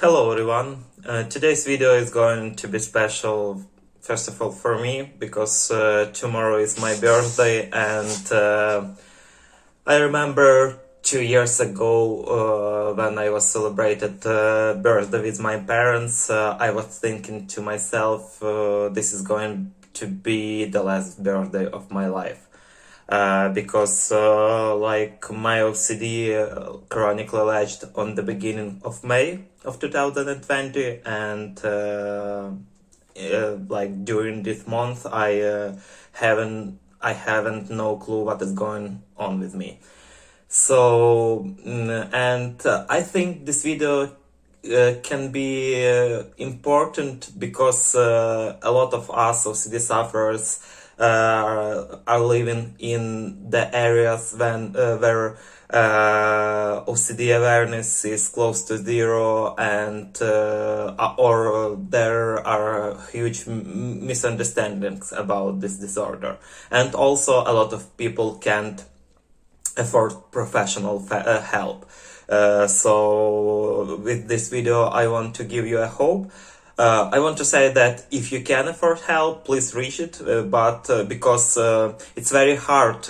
Hello everyone. Today's video is going to be special, first of all for me, because tomorrow is my birthday, and I remember 2 years ago when I was celebrated birthday with my parents. I was thinking to myself, this is going to be the last birthday of my life. Because like my OCD chronically alleged on the beginning of May of 2020, and like during this month I haven't no clue what is going on with me. So I think this video can be important because a lot of us OCD sufferers are living in the areas where OCD awareness is close to zero, and or there are huge misunderstandings about this disorder, and also a lot of people can't afford professional help. So with this video I want to give you a hope. I want to say that if you can afford help, please reach it, but because it's very hard,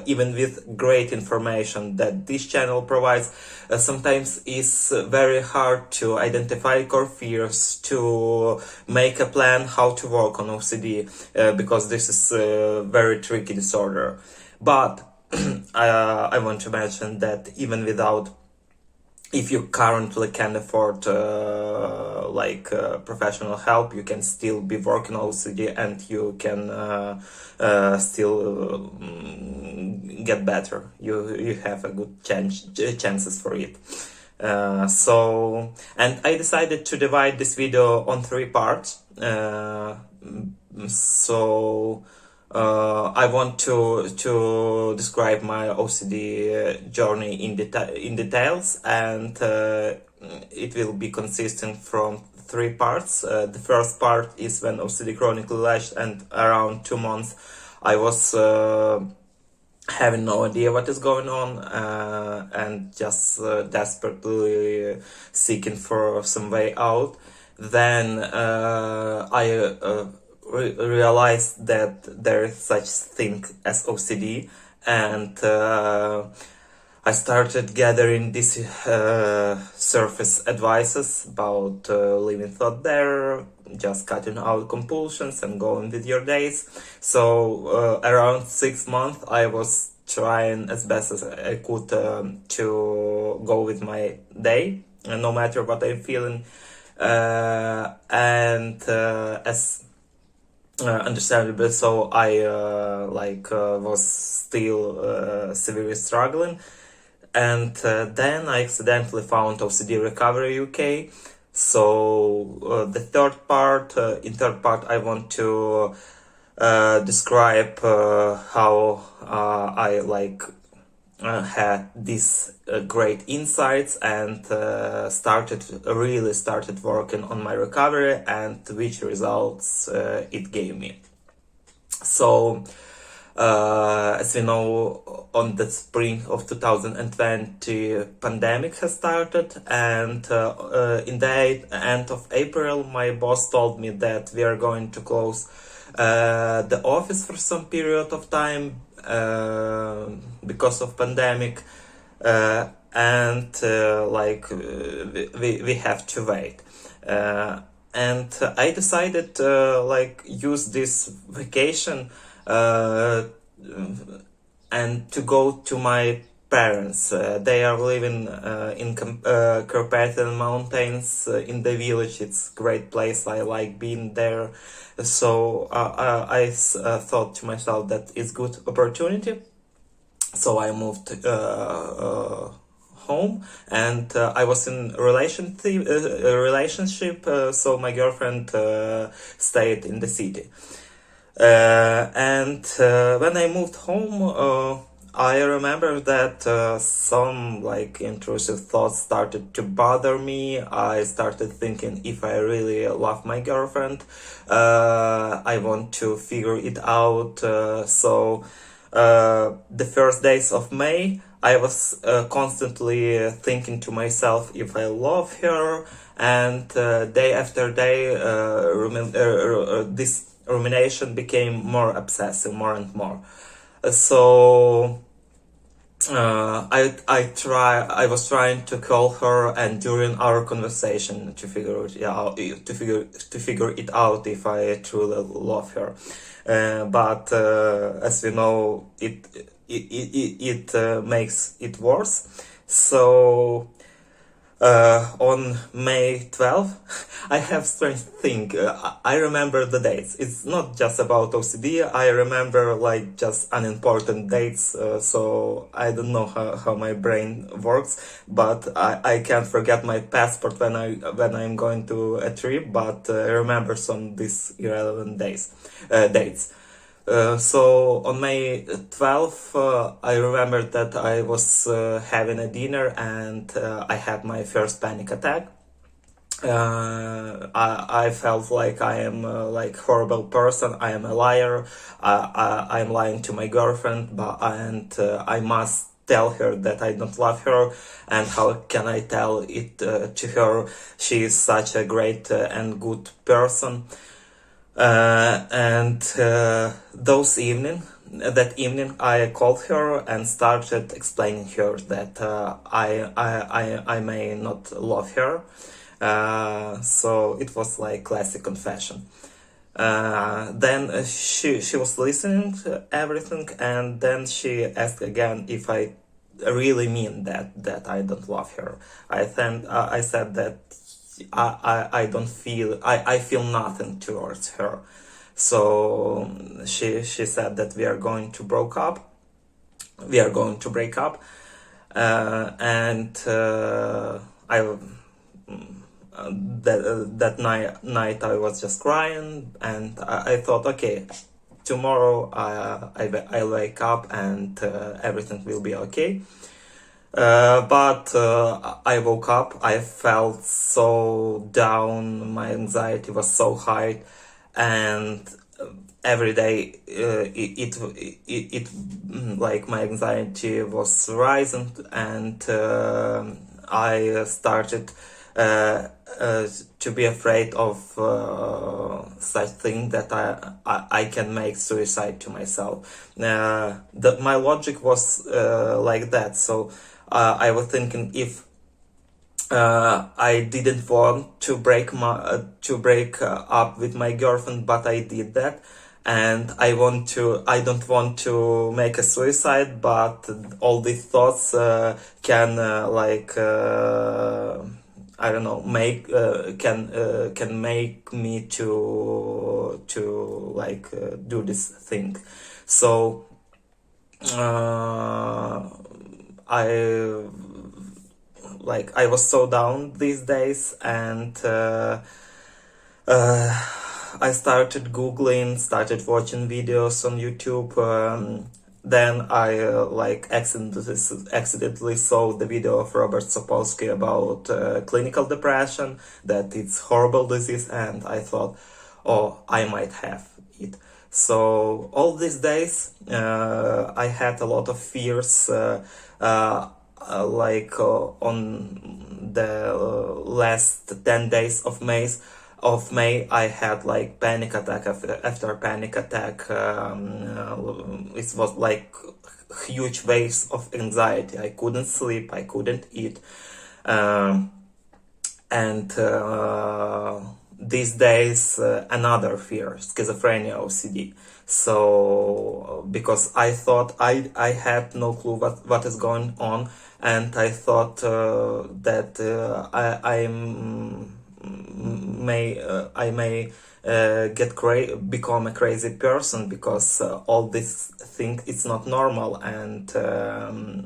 even with great information that this channel provides, sometimes it's very hard to identify core fears, to make a plan how to work on OCD, because this is a very tricky disorder. But I want to mention that even without, if you currently can afford professional help, you can still be working on OCD, and you can still get better. You have a good chances for it. And I decided to divide this video on 3 parts. I want to describe my OCD journey in details, and it will be consistent from 3 parts. The first part is when OCD chronically lashed, and around 2 months I was having no idea what is going on, and just desperately seeking for some way out. Then I realized that there is such thing as OCD, and I started gathering these surface advices about leaving thought there, just cutting out compulsions and going with your days. So around 6 months I was trying as best as I could to go with my day, no matter what I'm feeling, and as understandably so, I was still severely struggling, and then I accidentally found OCD Recovery UK. So the third part, in third part, I want to describe how I had these great insights, and really started working on my recovery, and which results it gave me. So as we know, on the spring of 2020 pandemic has started, and in the end of April my boss told me that we are going to close the office for some period of time because of pandemic, and we have to wait, and I decided use this vacation and to go to my parents. They are living in Carpathian Mountains in the village. It's a great place. I like being there. So I thought to myself that it's good opportunity. So I moved home, and I was in relationship. So my girlfriend stayed in the city. And when I moved home, I remember that some intrusive thoughts started to bother me. I started thinking if I really love my girlfriend, I want to figure it out. So the first days of May, I was constantly thinking to myself if I love her, and day after day, this rumination became more obsessive, more and more. So I was trying to call her, and during our conversation to figure it out, to figure it out if I truly love her. But as we know, it makes it worse. So on May 12th, I have strange thing. I remember the dates. It's not just about OCD. I remember like just unimportant dates. So I don't know how my brain works, but I can't forget my passport when I'm going to a trip. But I remember some these irrelevant dates. So on May 12th, I remember that I was having a dinner, and I had my first panic attack. I felt like I am like horrible person. I am a liar. I'm lying to my girlfriend, and I must tell her that I don't love her. And how can I tell it to her? She is such a great and good person. And that evening, I called her and started explaining her that I may not love her. So it was like classic confession. Then she was listening to everything, and then she asked again if I really mean that I don't love her. I said that I don't feel I feel nothing towards her. So she said that we are going to break up, and I that night I was just crying, and I thought, okay, tomorrow I'll wake up and everything will be okay. But I woke up, I felt so down, my anxiety was so high, and every day like my anxiety was rising, and I started to be afraid of such thing that I can make suicide to myself. That my logic was like that. So I was thinking, if I didn't want to break up with my girlfriend, but I did that, and I don't want to make a suicide, but all these thoughts can I don't know, can make me to do this thing. So I was so down these days, and I started googling, started watching videos on YouTube. Then I accidentally saw the video of Robert Sapolsky about clinical depression, that it's horrible disease, and I thought, oh, I might have it. So all these days I had a lot of fears. On the last 10 days of May, I had like panic attack after panic attack. It was like huge waves of anxiety. I couldn't sleep, I couldn't eat, and these days another fear, schizophrenia, OCD. So because I thought I had no clue what is going on, and I thought that I may become a crazy person, because all this thing it's not normal, and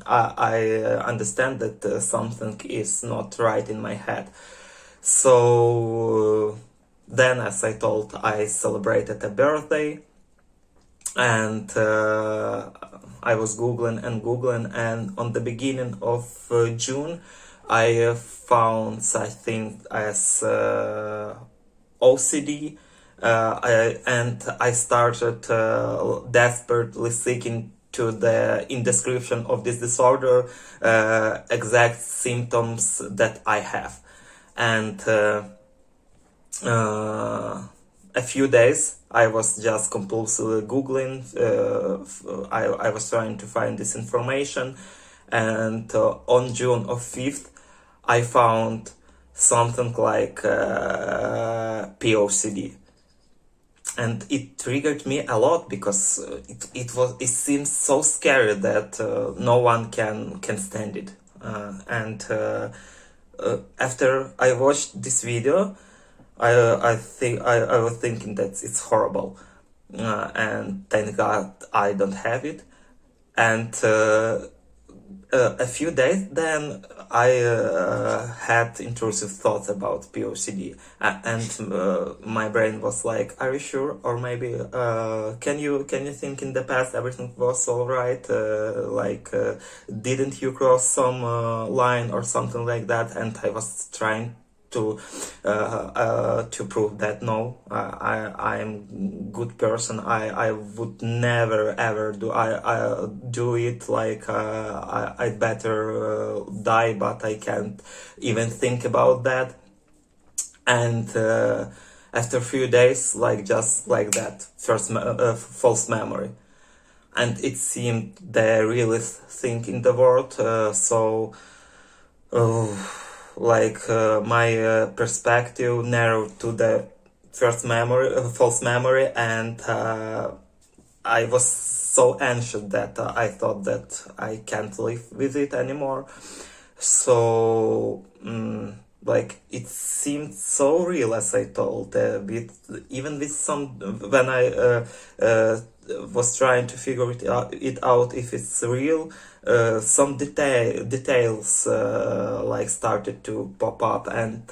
I understand that something is not right in my head. So then, as I told, I celebrated a birthday, and I was googling, and on the beginning of June I found such thing as OCD, and I started desperately seeking to the in description of this disorder exact symptoms that I have. And a few days I was just compulsively googling. I was trying to find this information, and on June of 5th I found something like POCD, and it triggered me a lot because it seems so scary that no one can stand it. And after I watched this video, I was thinking that it's horrible, and thank God I don't have it. And a few days then I had intrusive thoughts about POCD, and my brain was like, "Are you sure?" Or maybe, "Can you think in the past everything was all right? Didn't you cross some line or something like that?" And I was trying to prove that no, I'm good person. I would never ever do it. Like I'd better die, but I can't even think about that. And after a few days, like just like that, first false memory, and it seemed the realest thing in the world. My perspective narrowed to the first memory, false memory, and I was so anxious that I thought that I can't live with it anymore. So, like, it seemed so real, as I told, even with some, when I was trying to figure it out if it's real, some details like started to pop up, and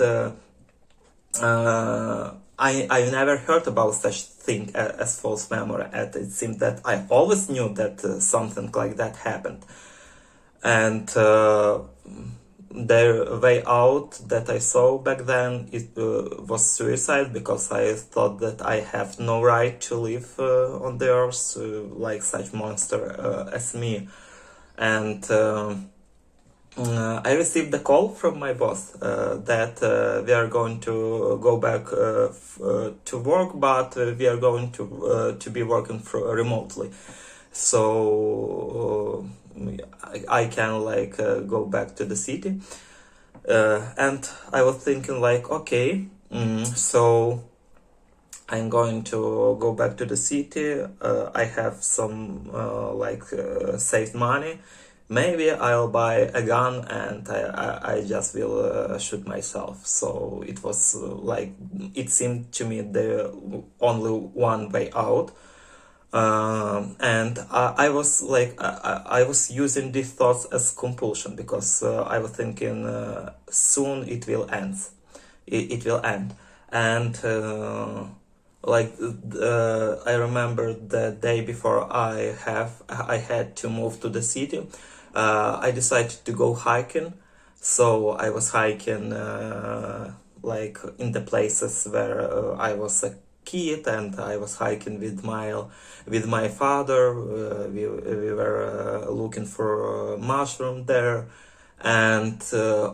I never heard about such thing as false memory, and it seemed that I always knew that something like that happened. And the way out that I saw back then, it was suicide, because I thought that I have no right to live on the earth like such monster as me. And I received a call from my boss that we are going to go back to work, but we are going to be working remotely. So I can like go back to the city, and I was thinking like, okay, so I'm going to go back to the city. I have some saved money. Maybe I'll buy a gun and I just will shoot myself. So it was it seemed to me the only one way out. And I was like, I was using these thoughts as compulsion, because I was thinking soon it will end. It will end. And I remember the day before I had to move to the city, I decided to go hiking. So I was hiking in the places where I was a kid, and I was hiking with my father. We were looking for mushroom there, and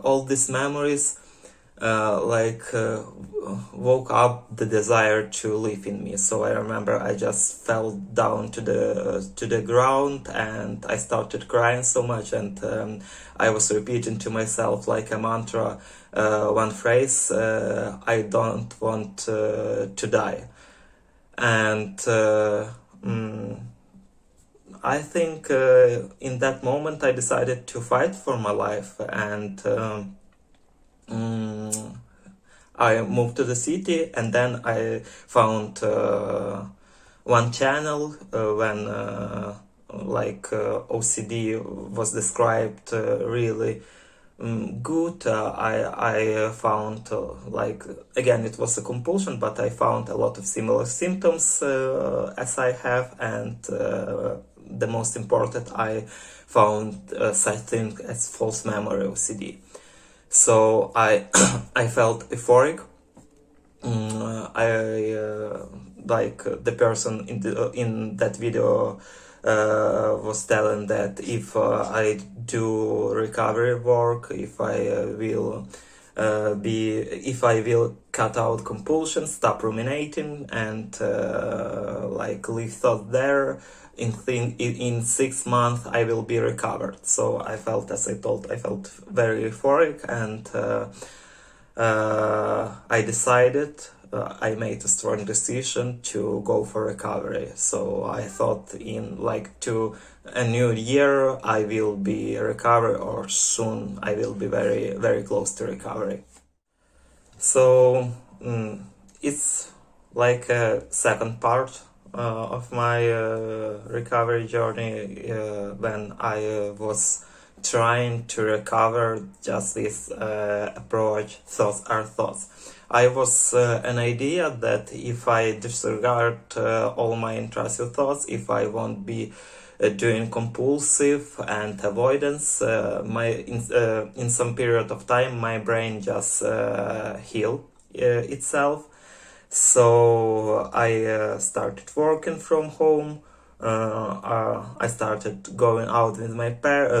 all these memories woke up the desire to live in me. So I remember I just fell down to the ground, and I started crying so much, and I was repeating to myself like a mantra, one phrase: I don't want to die. And I think in that moment I decided to fight for my life, and I moved to the city, and then I found one channel when OCD was described really good. I found again, it was a compulsion, but I found a lot of similar symptoms as I have, and the most important, I found such thing as false memory OCD. So I I felt euphoric. The person in that video was telling that if I do recovery work, if I will cut out compulsion, stop ruminating, and like leave thought there, in 6 months I will be recovered. So I felt, as I felt very euphoric, and I decided, I made a strong decision to go for recovery. So I thought in like to a new year I will be recovered, or soon I will be very, very close to recovery. So it's like a second part of my recovery journey, when I was trying to recover just this approach, thoughts are thoughts. I was an idea that if I disregard all my intrusive thoughts, if I won't be doing compulsive and avoidance, in some period of time my brain just heal itself. So I started working from home. I started going out with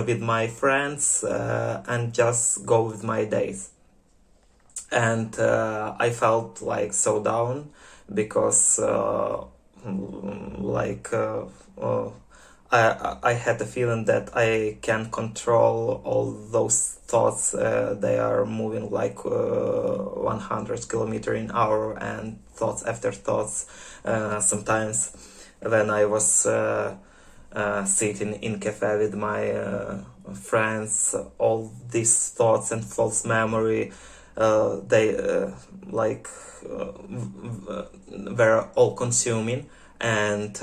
with my friends, and just go with my days. And I felt like so down, because like I had the feeling that I can't control all those thoughts. They are moving like 100 kilometer in hour, and thoughts after thoughts. Sometimes when I was sitting in cafe with my friends, all these thoughts and false memory, they were all consuming. And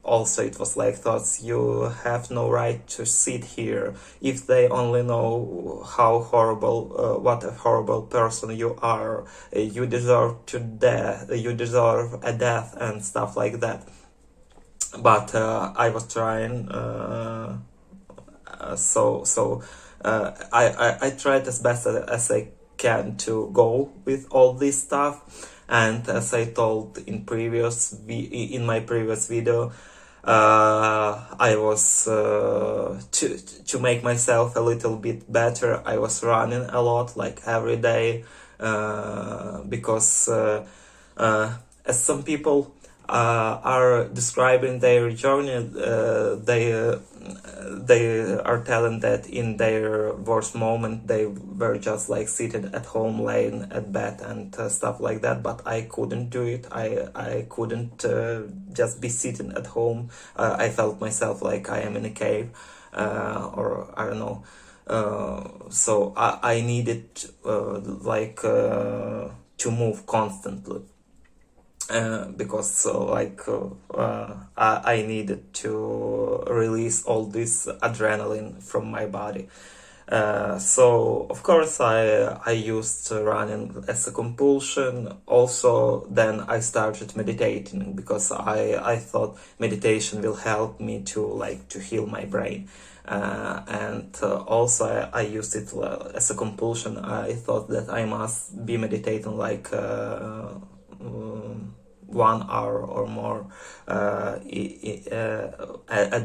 also it was like thoughts, you have no right to sit here. If they only know how horrible, what a horrible person you are, you deserve to death, you deserve a death, and stuff like that. But I was trying, I tried as best as I can to go with all this stuff. And as I told in my previous video, I was to make myself a little bit better, I was running a lot, like every day, because as some people are describing their journey, they are telling that in their worst moment they were just like sitting at home, laying at bed, and stuff like that. But I couldn't do it. I couldn't just be sitting at home. I felt myself like I am in a cave, or I don't know. So I needed to move constantly. Because I needed to release all this adrenaline from my body. So of course I used running as a compulsion. Also then I started meditating, because I thought meditation will help me to heal my brain. And also I used it as a compulsion. I thought that I must be meditating 1 hour or more a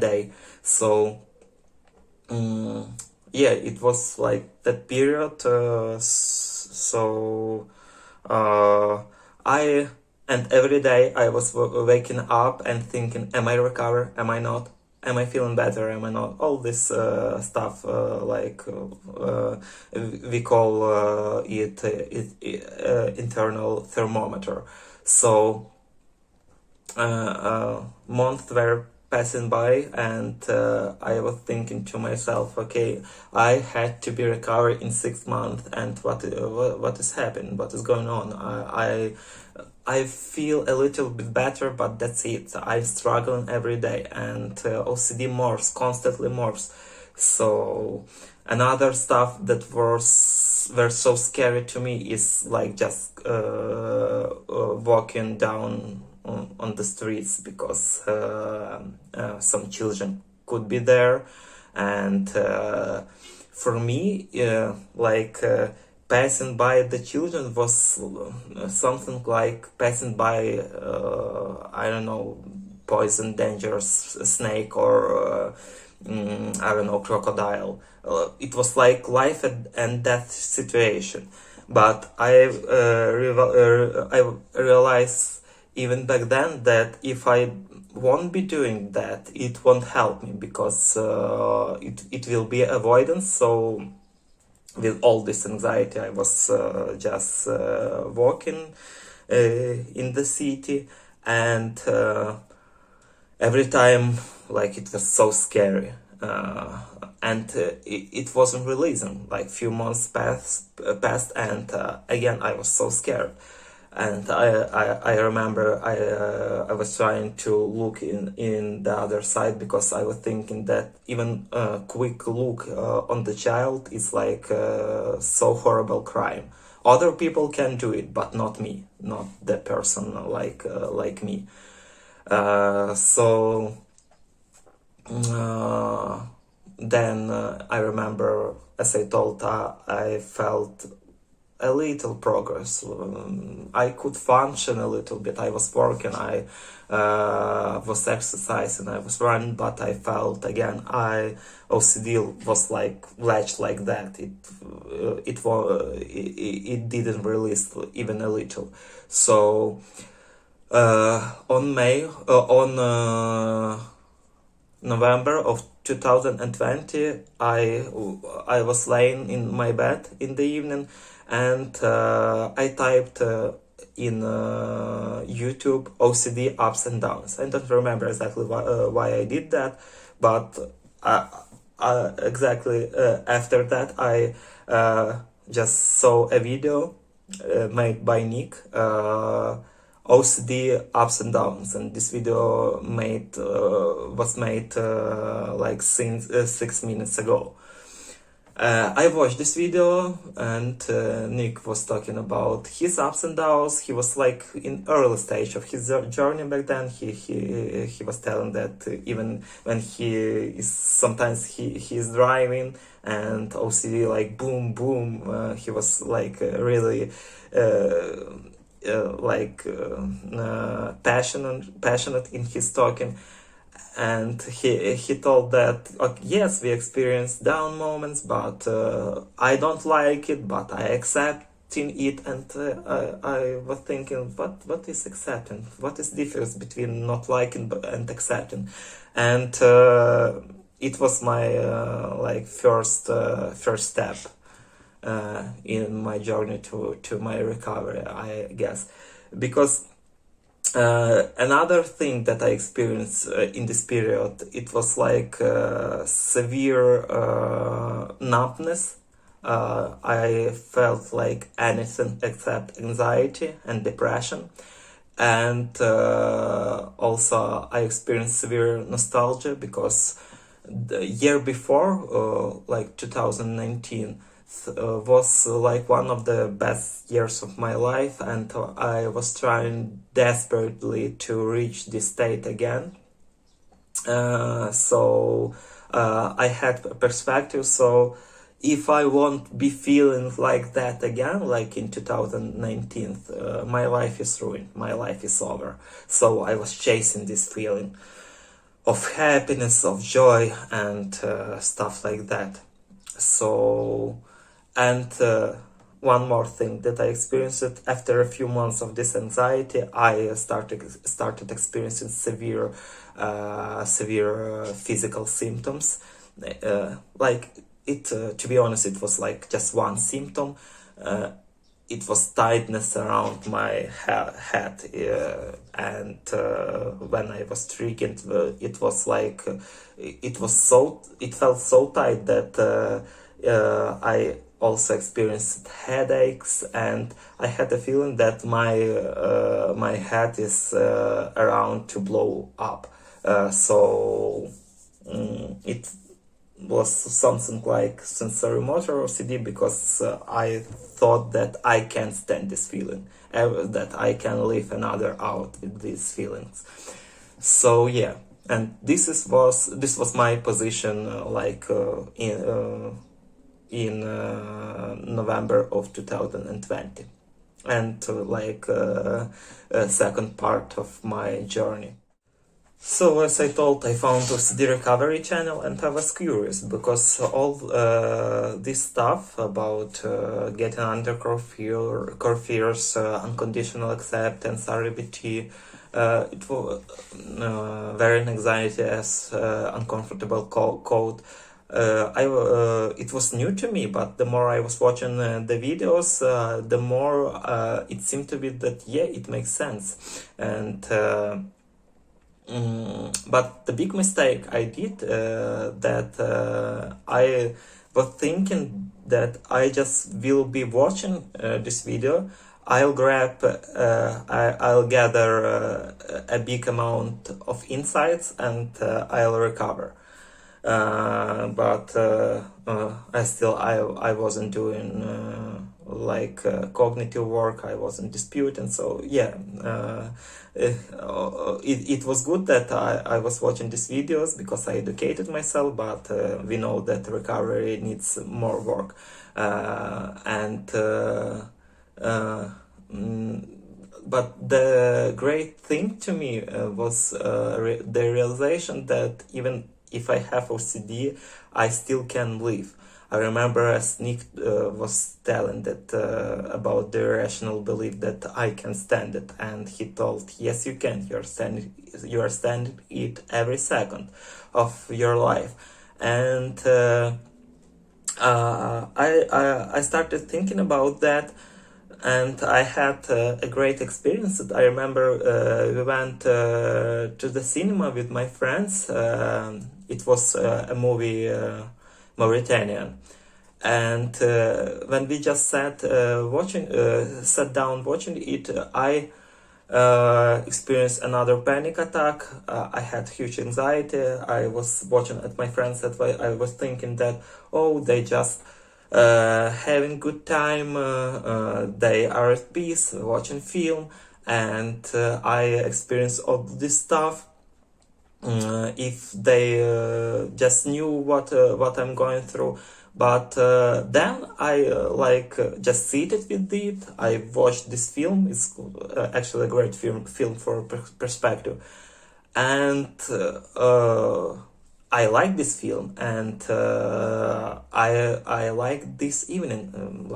day. So yeah, it was like that period. And every day I was waking up and thinking, am I recovered? Am I not? Am I feeling better? Am I not? All this stuff, we call it internal thermometer. So months were passing by, and I was thinking to myself, okay, I had to be recovered in 6 months, and what is happening? What is going on? I feel a little bit better, but that's it. I'm struggling every day, and OCD morphs, constantly morphs. So another stuff that were so scary to me is like just walking down on the streets, because some children could be there. And for me, passing by the children was something like passing by I don't know, poison, dangerous snake or I don't know, crocodile. It was like life and death situation. But I realized even back then that if I won't be doing that, it won't help me because it will be avoidance. So with all this anxiety, I was just walking in the city, and every time, like, it was so scary. And it wasn't releasing. Like, few months passed, and again I was so scared. And I remember I was trying to look in the other side, because I was thinking that even a quick look on the child is like so horrible crime. Other people can do it, but not me, not the person like me. So then I remember, as I told, I felt a little progress. I could function a little bit. I was working, I was exercising, I was running, but I felt again, OCD was like latched like that. It didn't release even a little. So on November of 2020, I was laying in my bed in the evening, and I typed in YouTube OCD ups and downs. I don't remember exactly why I did that, but exactly after that I just saw a video made by Nick, OCD ups and downs, and this video was made like since 6 minutes ago. I watched this video, and Nick was talking about his ups and downs. He was like in early stage of his journey back then. He was telling that even when he is driving and OCD like boom boom, he was like really passionate in his talking. And he told that, okay, yes, we experience down moments, but I don't like it, but I accepting it. And I was thinking, what is accepting? What is the difference between not liking and accepting? And it was my like first step in my journey to my recovery, I guess. Because another thing that I experienced in this period, it was like severe numbness. I felt like anything except anxiety and depression. And also I experienced severe nostalgia, because the year before, like 2019, was like one of the best years of my life, and I was trying desperately to reach this state again. So I had a perspective. So if I won't be feeling like that again, like in 2019, my life is ruined, my life is over. So I was chasing this feeling of happiness, of joy, and stuff like that. So, and one more thing that I experienced, after a few months of this anxiety, I started experiencing severe physical symptoms. Like it, to be honest, it was like just one symptom. It was tightness around my head, and when I was triggered, it was like it felt so tight that I also experienced headaches, and I had a feeling that my head is around to blow up. So it was something like sensory-motor OCD, because I thought that I can't stand this feeling, that I can live another out with these feelings. So yeah, and this was my position in November of 2020, and second part of my journey. So as I told, I found OCD recovery channel, and I was curious because all this stuff about getting under core fears, unconditional acceptance, REBT, it was very anxiety as uncomfortable code. It was new to me, but the more I was watching the videos, the more it seemed to be that yeah, it makes sense, and. But the big mistake I did that I was thinking that I just will be watching this video. I'll gather a big amount of insights, and I'll recover. But I wasn't doing cognitive work. I wasn't disputing. So yeah, it was good that I was watching these videos because I educated myself. But we know that recovery needs more work, and. But the great thing to me was the realization that even if I have OCD, I still can live. I remember as Nick was telling that about the irrational belief that I can stand it, and he told, "Yes, you can. You are standing it every second of your life." And I started thinking about that, and I had a great experience. I remember we went to the cinema with my friends. It was a movie, Mauritanian, and when we just sat down watching it, I experienced another panic attack. I had huge anxiety. I was watching at my friends that way. I was thinking that, oh, they just having good time, they are at peace watching film, and I experience all this stuff. If they just knew what I'm going through. But then I just seated with it. I watched this film. It's actually a great film for perspective, and I like this film, and I like this evening,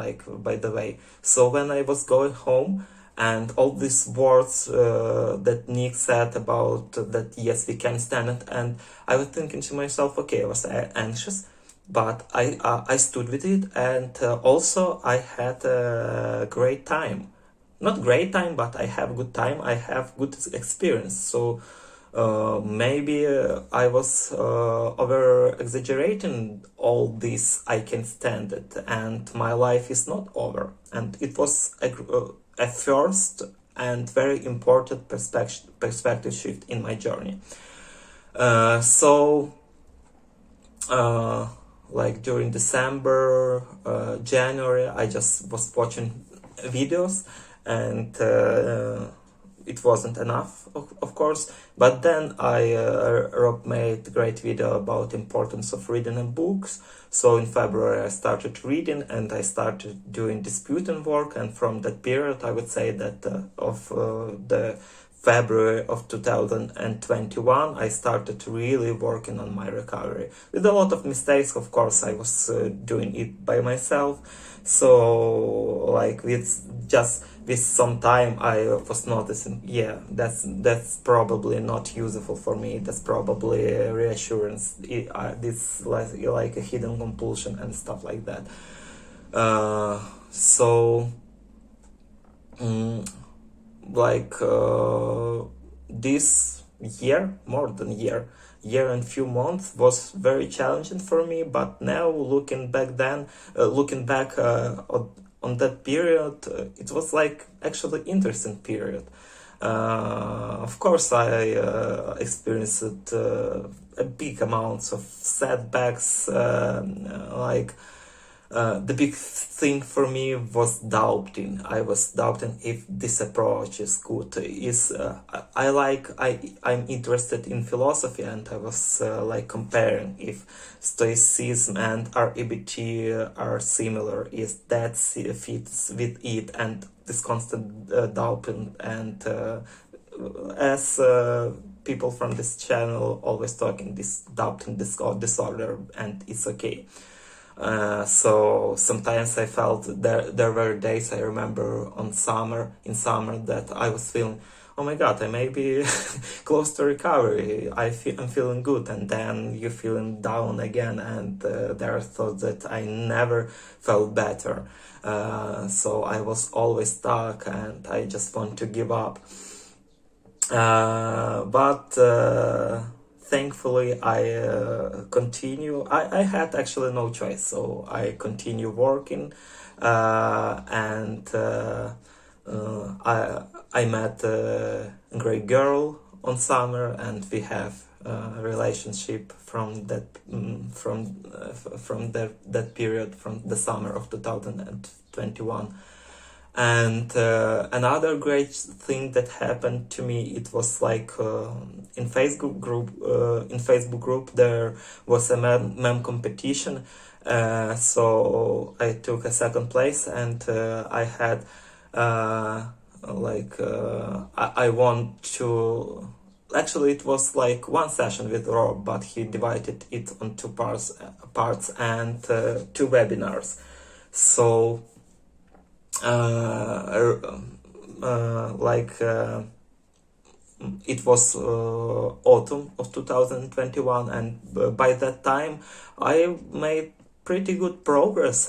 by the way. So when I was going home, and all these words that Nick said about that, yes, we can stand it, and I was thinking to myself, okay, I was anxious, but I stood with it, and also I had a great time. Not great time, but I have good time. I have good experience. So maybe I was over exaggerating all this. I can stand it, and my life is not over. And it was a first and very important perspective shift in my journey. So, like during December, January, I just was watching videos, and it wasn't enough, of course. But then Rob made a great video about importance of reading books. So in February I started reading, and I started doing disputing work. And from that period, I would say that of the February of 2021, I started really working on my recovery. With a lot of mistakes, of course. I was doing it by myself. So, with some time, I was noticing, yeah, that's probably not useful for me. That's probably a reassurance. This like a hidden compulsion and stuff like that. So. This year, more than year and few months was very challenging for me. But now looking back on that period, it was like actually interesting period. Of course, I experienced a big amounts of setbacks, the big thing for me was doubting. I was doubting if this approach is good. I'm interested in philosophy, and I was comparing if Stoicism and REBT are similar. Is that fits with it? And this constant doubting, and as people from this channel always talking this doubting disorder, and it's okay. So sometimes I felt there were days I remember in summer that I was feeling, oh my god, I may be close to recovery. I'm feeling good, and then you're feeling down again, and there are thoughts that I never felt better. So I was always stuck, and I just want to give up. But thankfully I continue. I had actually no choice, so I continue working, and I met a great girl on summer, and we have a relationship from that period, from the summer of 2021. And another great thing that happened to me, it was like in Facebook group there was a meme competition. So I took a second place, and I had I want to. Actually, it was like one session with Rob, but he divided it on two parts and two webinars. So it was autumn of 2021, and by that time I made pretty good progress.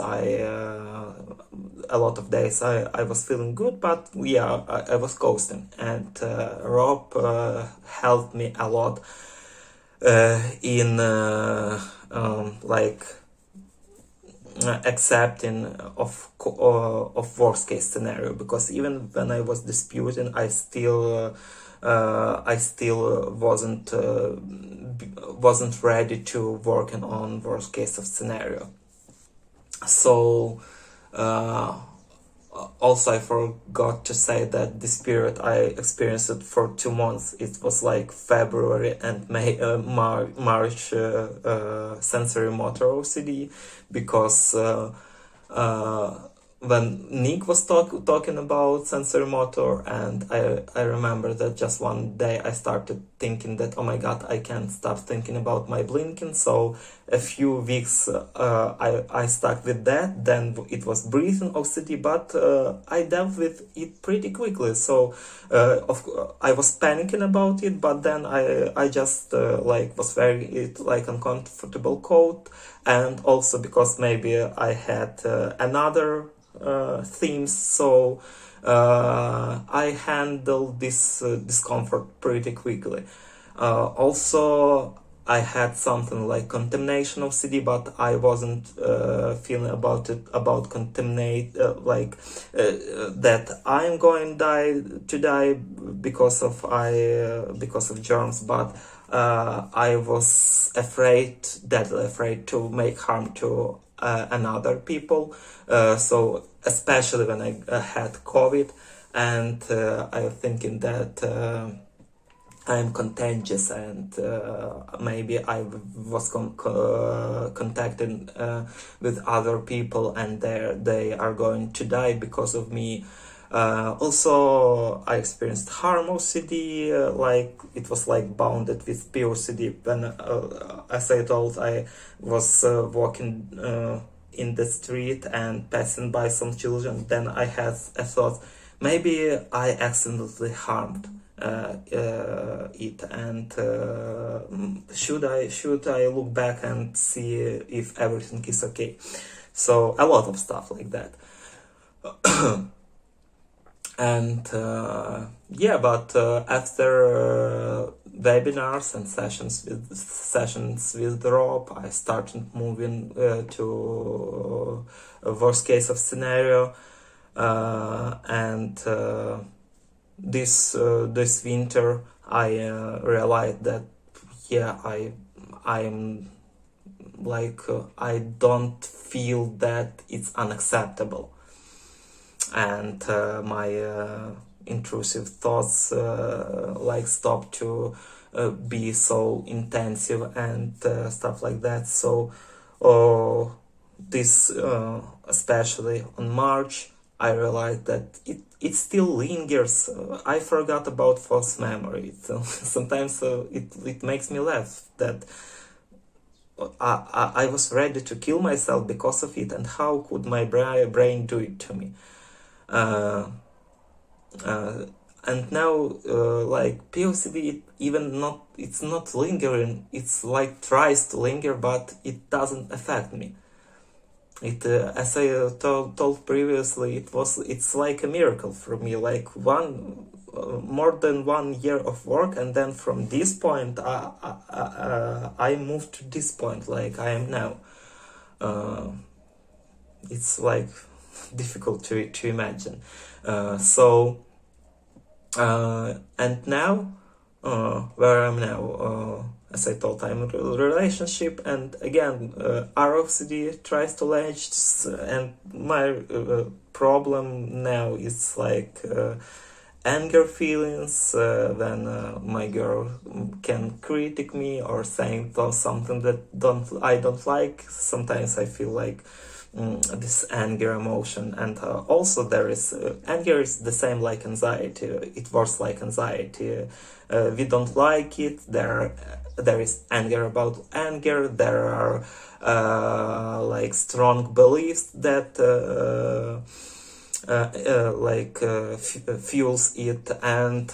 A lot of days I was feeling good, but yeah, I was coasting, and Rob helped me a lot in accepting of worst case scenario, because even when I was disputing, I still wasn't ready to working on worst case of scenario. So also I forgot to say that this period I experienced it for 2 months. It was like February and March sensory motor OCD, because when Nick was talking about sensory motor, and I remember that just one day I started thinking that, oh my god, I can't stop thinking about my blinking. So a few weeks I stuck with that. Then it was breathing OCD, but I dealt with it pretty quickly. So I was panicking about it, but then I just was very uncomfortable cold, and also because maybe I had another themes, so I handled this discomfort pretty quickly. Also, I had something like contamination of CD, but I wasn't feeling about that I'm going to die because of germs, but I was deadly afraid to make harm to another people. So especially when I had COVID, and I'm thinking that I'm contagious, and maybe I was contacted with other people, and they are going to die because of me. Also, I experienced harm OCD, it was like bounded with POCD. When, as I told, I was walking in the street and passing by some children. Then I had a thought, maybe I accidentally harmed it, and should I look back and see if everything is okay? So a lot of stuff like that. And but after webinars and sessions with Rob, I started moving to a worst case of scenario, and this winter I realized that I'm I don't feel that it's unacceptable, and my intrusive thoughts stop to be so intensive and stuff like that. So this especially on March, I realized that it still lingers. I forgot about false memory. So sometimes it makes me laugh that I was ready to kill myself because of it, and how could my brain do it to me? Uh, uh, and now, like POCD, even not it's not lingering. It's like tries to linger, but it doesn't affect me. It, as I told previously, it's like a miracle for me. Like more than 1 year of work, and then from this point, I moved to this point, like I am now. Uh, it's like difficult to imagine. And now, where I'm now, as I told, I'm in a relationship, and again, ROCD tries to latch, and my problem now is like anger feelings when my girl can critique me or saying something that I don't like. Sometimes I feel like this anger emotion, and also there is anger is the same like anxiety. It works like anxiety. We don't like it. There is anger about anger. There are like strong beliefs that fuels it. And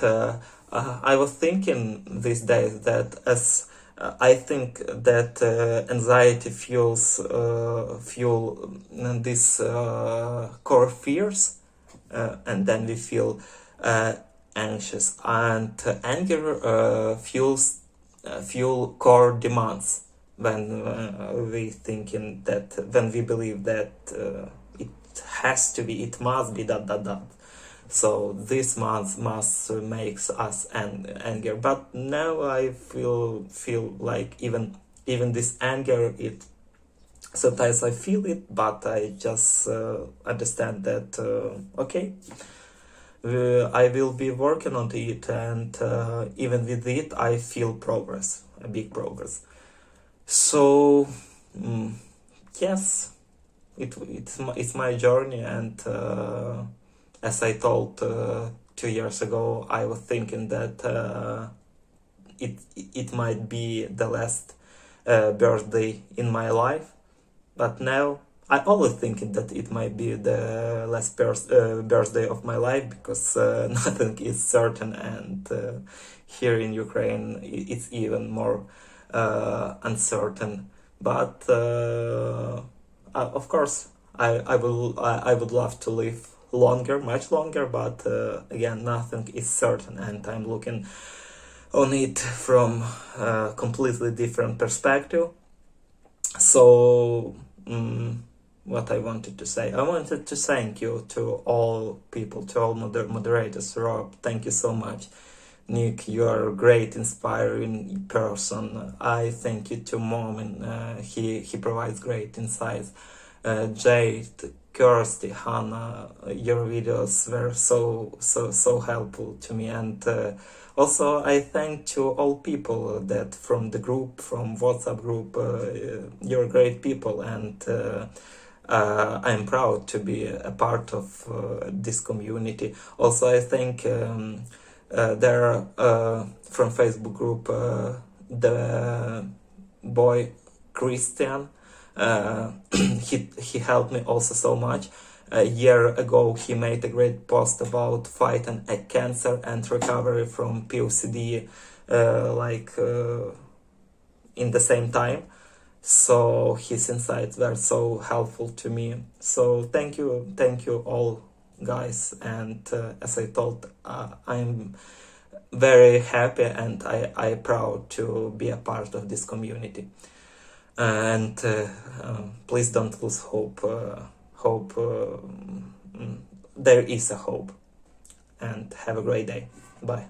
I was thinking these days that as I think that anxiety fuel these core fears, and then we feel anxious, and anger fuel core demands when we thinking that when we believe that it has to be, it must be that. So this must makes us anger. But now I feel like even this anger, it sometimes I feel it, but I just understand that okay, I will be working on it, and even with it I feel progress, a big progress. So yes, it's my journey, and as I told 2 years ago, I was thinking that it might be the last birthday in my life, but now I always thinking that it might be the last birthday of my life, because nothing is certain, and here in Ukraine it's even more uncertain. But of course, I would love to live longer, much longer, but again, nothing is certain, and I'm looking on it from a completely different perspective. So what I wanted to say, I wanted to thank you to all people, to all moderators. Rob, thank you so much. Nick, you are a great, inspiring person. I thank you to Mom, he provides great insights. Jade, Kirsty, Hannah, your videos were so helpful to me, and also I thank to all people that from the group, from WhatsApp group. You're great people, and I'm proud to be a part of this community. Also, I think there from Facebook group the boy Christian. He helped me also so much. A year ago, he made a great post about fighting a cancer and recovery from POCD, in the same time. So his insights were so helpful to me. So thank you all, guys. And as I told, I'm very happy, and I proud to be a part of this community. And please don't lose hope. There is a hope. And have a great day. Bye.